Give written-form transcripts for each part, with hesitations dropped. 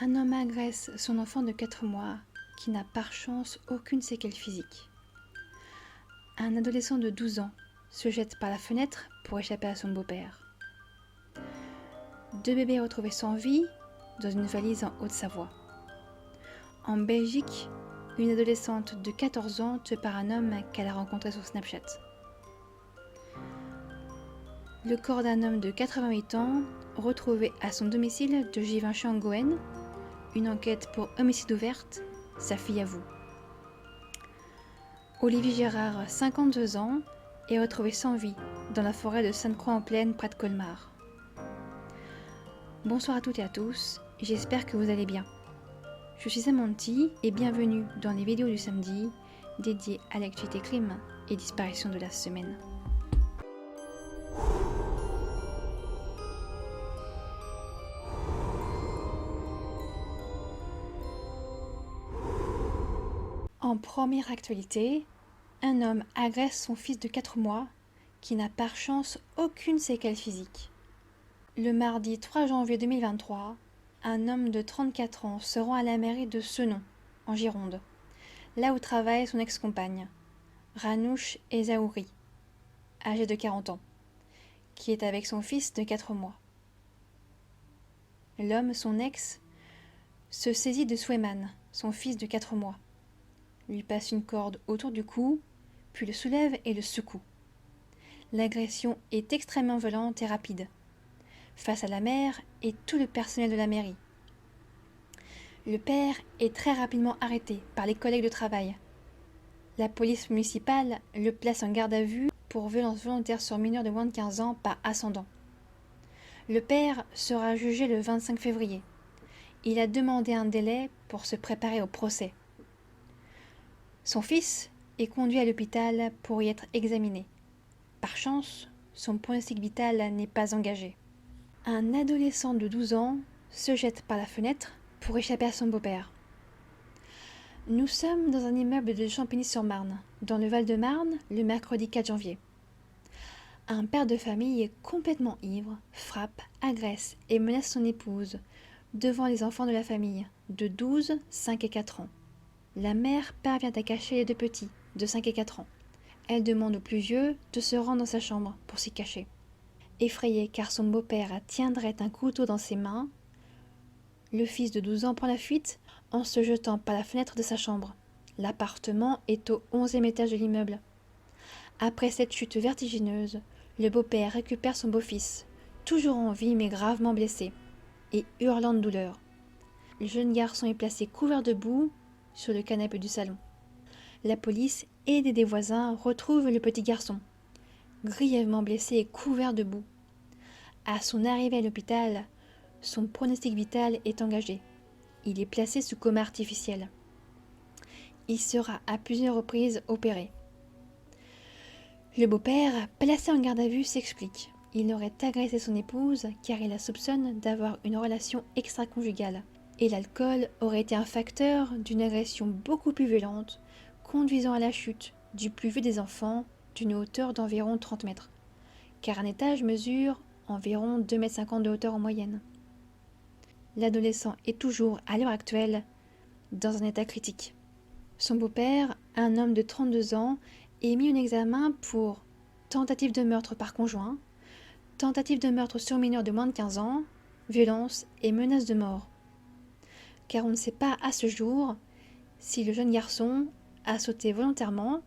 Un homme agresse son enfant de 4 mois qui n'a par chance aucune séquelle physique. Un adolescent de 12 ans se jette par la fenêtre pour échapper à son beau-père. 2 bébés retrouvés sans vie dans une valise en Haute-Savoie. En Belgique, une adolescente de 14 ans tue par un homme qu'elle a rencontré sur Snapchat. Le corps d'un homme de 88 ans retrouvé à son domicile de Givenchy en Goën. Une enquête pour homicide ouverte, sa fille avoue. Olivier Gérard, 52 ans, est retrouvé sans vie dans la forêt de Sainte-Croix-en-Plaine près de Colmar. Bonsoir à toutes et à tous, j'espère que vous allez bien. Je suis Samanthy et bienvenue dans les vidéos du samedi dédiées à l'actualité crime et disparition de la semaine. En première actualité, un homme agresse son fils de 4 mois qui n'a par chance aucune séquelle physique. Le mardi 3 janvier 2023, un homme de 34 ans se rend à la mairie de Senon, en Gironde, là où travaille son ex-compagne, Ranouche Essaouri, âgée de 40 ans, qui est avec son fils de 4 mois. L'homme, son ex, se saisit de Swayman, son fils de 4 mois, lui passe une corde autour du cou, puis le soulève et le secoue. L'agression est extrêmement violente et rapide, face à la mère et tout le personnel de la mairie. Le père est très rapidement arrêté par les collègues de travail. La police municipale le place en garde à vue pour violence volontaire sur mineur de moins de 15 ans par ascendant. Le père sera jugé le 25 février. Il a demandé un délai pour se préparer au procès. Son fils est conduit à l'hôpital pour y être examiné. Par chance, son pronostic vital n'est pas engagé. Un adolescent de 12 ans se jette par la fenêtre pour échapper à son beau-père. Nous sommes dans un immeuble de Champigny-sur-Marne, dans le Val-de-Marne, le mercredi 4 janvier. Un père de famille complètement ivre frappe, agresse et menace son épouse devant les enfants de la famille de 12, 5 et 4 ans. La mère parvient à cacher les deux petits, de 5 et 4 ans. Elle demande au plus vieux de se rendre dans sa chambre pour s'y cacher. Effrayé car son beau-père tiendrait un couteau dans ses mains, le fils de 12 ans prend la fuite en se jetant par la fenêtre de sa chambre. L'appartement est au 11e étage de l'immeuble. Après cette chute vertigineuse, le beau-père récupère son beau-fils, toujours en vie mais gravement blessé, et hurlant de douleur. Le jeune garçon est placé couvert de boue sur le canapé du salon. La police, aidée des voisins, retrouve le petit garçon, grièvement blessé et couvert de boue. À son arrivée à l'hôpital, son pronostic vital est engagé. Il est placé sous coma artificiel. Il sera à plusieurs reprises opéré. Le beau-père, placé en garde à vue, s'explique. Il aurait agressé son épouse car il la soupçonne d'avoir une relation extra-conjugale. Et l'alcool aurait été un facteur d'une agression beaucoup plus violente, conduisant à la chute du plus vieux des enfants d'une hauteur d'environ 30 mètres, car un étage mesure environ 2,50 m de hauteur en moyenne. L'adolescent est toujours, à l'heure actuelle, dans un état critique. Son beau-père, un homme de 32 ans, est mis en examen pour tentative de meurtre par conjoint, tentative de meurtre sur mineur de moins de 15 ans, violence et menace de mort. Car on ne sait pas à ce jour si le jeune garçon a sauté volontairement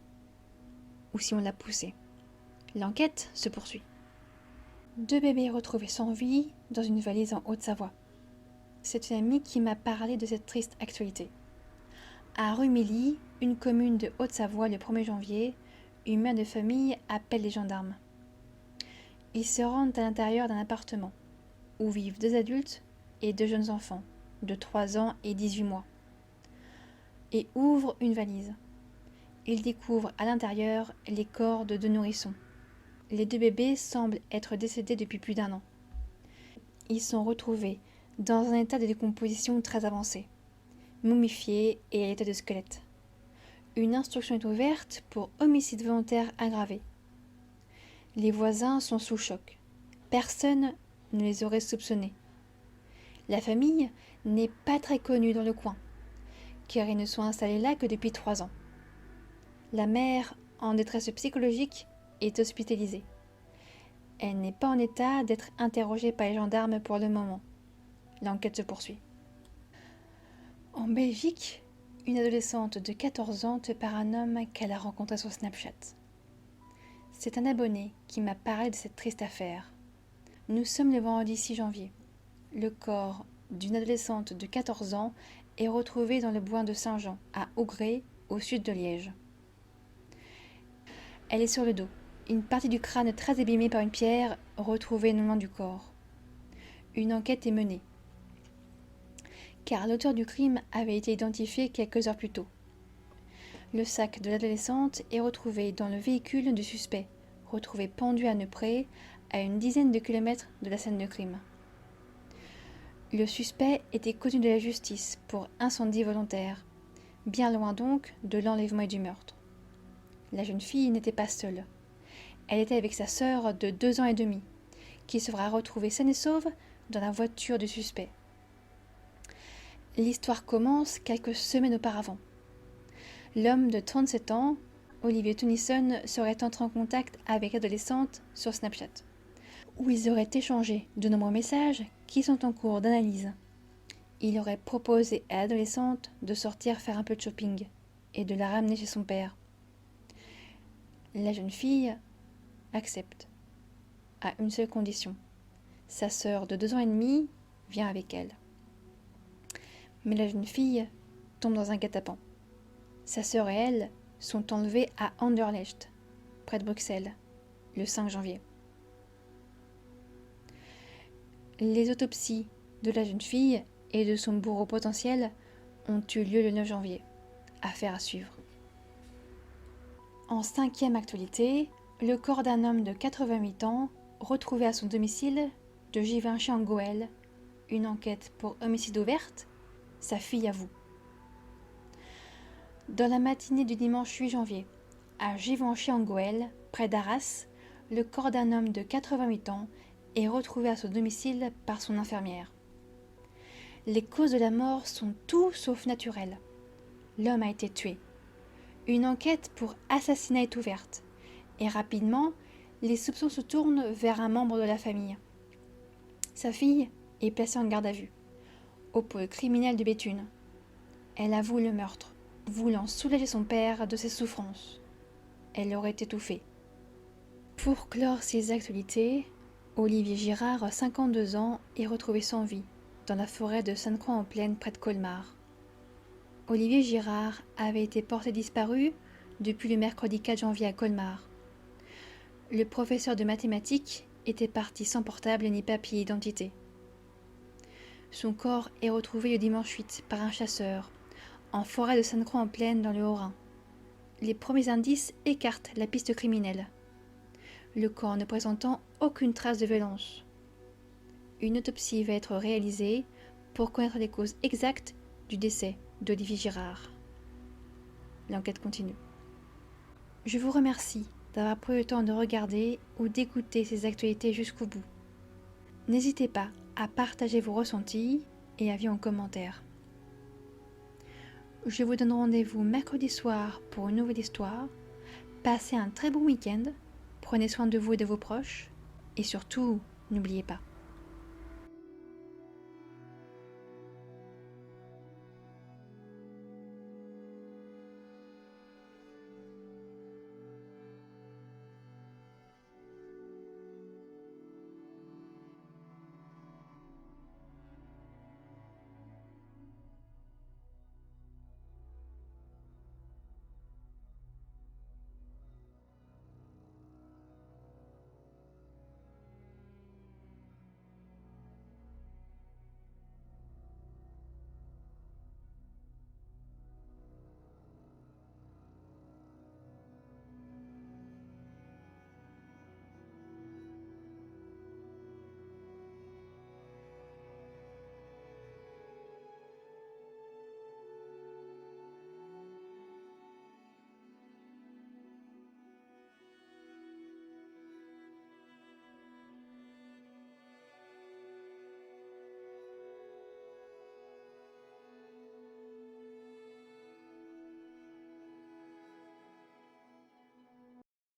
ou si on l'a poussé. L'enquête se poursuit. 2 bébés retrouvés sans vie dans une valise en Haute-Savoie. C'est une amie qui m'a parlé de cette triste actualité. À Rumilly, une commune de Haute-Savoie, le 1er janvier, une mère de famille appelle les gendarmes. Ils se rendent à l'intérieur d'un appartement où vivent 2 adultes et 2 jeunes enfants de 3 ans et 18 mois et ouvrent une valise. Ils découvrent à l'intérieur les corps de 2 nourrissons. Les 2 bébés semblent être décédés depuis plus d'1 an. Ils sont retrouvés dans un état de décomposition très avancé, momifiés et à l'état de squelette. Une instruction est ouverte pour homicide volontaire aggravé. Les voisins sont sous choc. Personne ne les aurait soupçonnés. La famille n'est pas très connu dans le coin, car ils ne sont installés là que depuis 3 ans. La mère, en détresse psychologique, est hospitalisée. Elle n'est pas en état d'être interrogée par les gendarmes pour le moment. L'enquête se poursuit. En Belgique, une adolescente de 14 ans tue par un homme qu'elle a rencontré sur Snapchat. C'est un abonné qui m'a parlé de cette triste affaire. Nous sommes le vendredi 6 janvier. Le corps d'une adolescente de 14 ans est retrouvé dans le bois de Saint-Jean, à Ougré, au sud de Liège. Elle est sur le dos, une partie du crâne très abîmée par une pierre retrouvée non loin du corps. Une enquête est menée, car l'auteur du crime avait été identifié quelques heures plus tôt. Le sac de l'adolescente est retrouvé dans le véhicule du suspect, retrouvé pendu à Neupré, à une dizaine de kilomètres de la scène de crime. Le suspect était connu de la justice pour incendie volontaire, bien loin donc de l'enlèvement et du meurtre. La jeune fille n'était pas seule. Elle était avec sa sœur de 2 ans et demi, qui sera retrouvée saine et sauve dans la voiture du suspect. L'histoire commence quelques semaines auparavant. L'homme de 37 ans, Olivier Tennyson, serait entré en contact avec l'adolescente sur Snapchat, où ils auraient échangé de nombreux messages qui sont en cours d'analyse. Il aurait proposé à l'adolescente de sortir faire un peu de shopping et de la ramener chez son père. La jeune fille accepte, à une seule condition. Sa sœur de 2 ans et demi vient avec elle. Mais la jeune fille tombe dans un guet-apens. Sa sœur et elle sont enlevées à Anderlecht, près de Bruxelles, le 5 janvier. Les autopsies de la jeune fille et de son bourreau potentiel ont eu lieu le 9 janvier. Affaire à suivre. En 5e actualité, le corps d'un homme de 88 ans retrouvé à son domicile de Givenchy-en-Goële. Une enquête pour homicide ouverte. Sa fille avoue. Dans la matinée du dimanche 8 janvier, à Givenchy-en-Goële, près d'Arras, le corps d'un homme de 88 ans est retrouvé à son domicile par son infirmière. Les causes de la mort sont tout sauf naturelles. L'homme a été tué. Une enquête pour assassinat est ouverte. Et rapidement, les soupçons se tournent vers un membre de la famille. Sa fille est placée en garde à vue, au pôle criminel de Béthune. Elle avoue le meurtre, voulant soulager son père de ses souffrances. Elle l'aurait étouffé. Pour clore ces actualités, Olivier Girard, 52 ans, est retrouvé sans vie, dans la forêt de Sainte-Croix-en-Plaine près de Colmar. Olivier Girard avait été porté disparu depuis le mercredi 4 janvier à Colmar. Le professeur de mathématiques était parti sans portable ni papier d'identité. Son corps est retrouvé le dimanche 8 par un chasseur, en forêt de Sainte-Croix-en-Plaine dans le Haut-Rhin. Les premiers indices écartent la piste criminelle, le corps ne présentant aucune trace de violence. Une autopsie va être réalisée pour connaître les causes exactes du décès d'Olivier Girard. L'enquête continue. Je vous remercie d'avoir pris le temps de regarder ou d'écouter ces actualités jusqu'au bout. N'hésitez pas à partager vos ressentis et avis en commentaire. Je vous donne rendez-vous mercredi soir pour une nouvelle histoire. Passez un très bon week-end, prenez soin de vous et de vos proches, et surtout, n'oubliez pas,